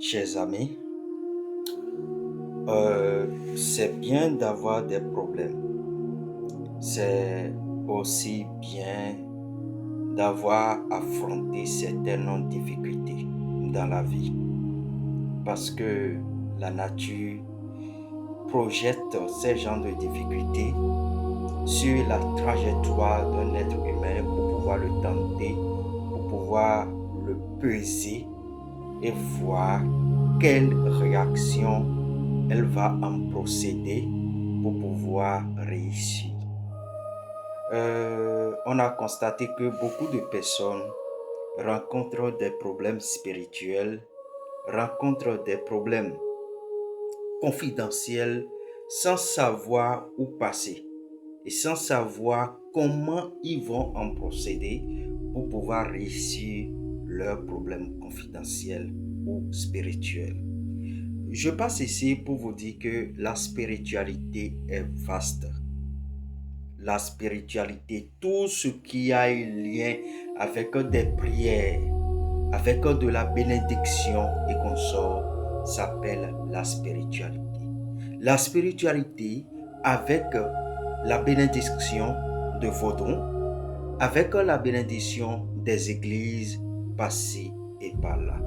Chers amis, c'est bien d'avoir des problèmes. C'est aussi bien d'avoir affronté certaines difficultés dans la vie. Parce que la nature projette ces genres de difficultés sur la trajectoire d'un être humain pour pouvoir le tenter, pour pouvoir le peser et voir quelle réaction elle va en procéder pour pouvoir réussir. On a constaté que beaucoup de personnes rencontrent des problèmes spirituels, rencontrent des problèmes confidentiels sans savoir où passer et sans savoir comment ils vont en procéder pour pouvoir réussir leurs problèmes confidentiels ou spirituels. Je passe ici pour vous dire que la spiritualité est vaste. La spiritualité, tout ce qui a un lien avec des prières, avec de la bénédiction et consort, s'appelle la spiritualité. La spiritualité, avec la bénédiction de vos dons, avec la bénédiction des églises passées et par là.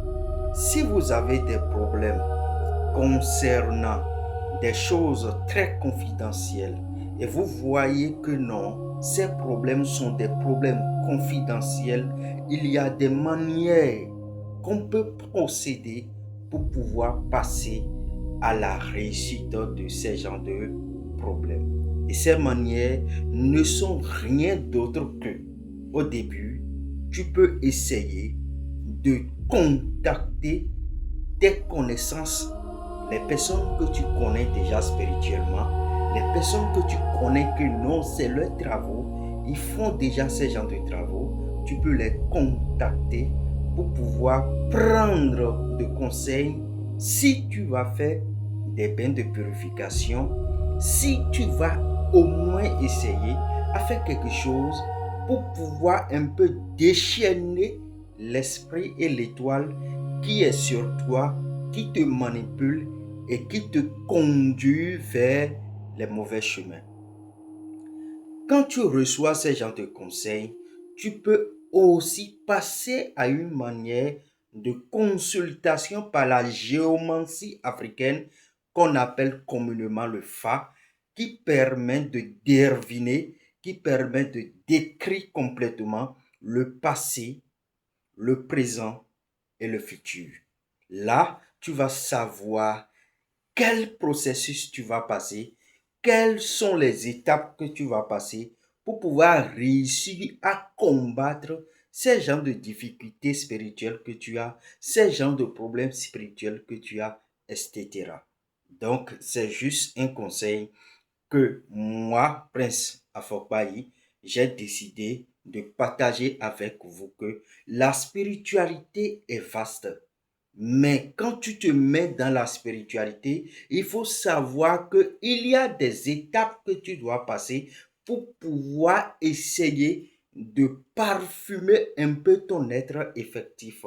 Si vous avez des problèmes concernant des choses très confidentielles et vous voyez que non, ces problèmes sont des problèmes confidentiels, il y a des manières qu'on peut procéder pour pouvoir passer à la réussite de ces genres de problèmes. Et ces manières ne sont rien d'autre que, au début, tu peux essayer de contacter tes connaissances, les personnes que tu connais déjà spirituellement, les personnes que tu connais que non, c'est leurs travaux, ils font déjà ces genres de travaux, tu peux les contacter pour pouvoir prendre de conseils si tu vas faire des bains de purification, si tu vas au moins essayer à faire quelque chose pour pouvoir un peu déchaîner l'esprit et l'étoile qui est sur toi, qui te manipule et qui te conduit vers les mauvais chemins. Quand tu reçois ces genres de conseils, tu peux aussi passer à une manière de consultation par la géomancie africaine qu'on appelle communément le Fa, qui permet de deviner, qui permet de décrire complètement le passé, le présent et le futur. Là, tu vas savoir quel processus tu vas passer, quelles sont les étapes que tu vas passer pour pouvoir réussir à combattre ces genres de difficultés spirituelles que tu as, ces genres de problèmes spirituels que tu as, etc. Donc, c'est juste un conseil que moi, Prince Afokbayi, j'ai décidé de partager avec vous que la spiritualité est vaste. Mais quand tu te mets dans la spiritualité, il faut savoir qu'il y a des étapes que tu dois passer pour pouvoir essayer de parfumer un peu ton être effectif.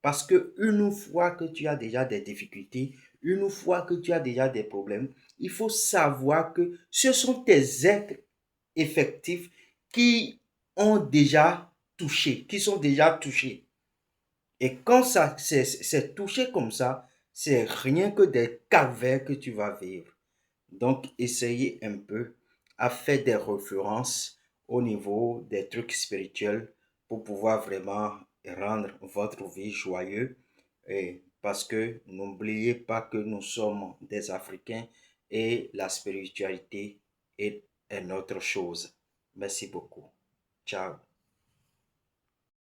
Parce que une fois que tu as déjà des difficultés, une fois que tu as déjà des problèmes, il faut savoir que ce sont tes êtres effectifs qui ont déjà touché, qui sont déjà touchés. Et quand ça c'est touché comme ça, c'est rien que des calvaires que tu vas vivre. Donc, essayez un peu à faire des références au niveau des trucs spirituels pour pouvoir vraiment rendre votre vie joyeuse. Et parce que n'oubliez pas que nous sommes des Africains et la spiritualité est une autre chose. Merci beaucoup. Ciao.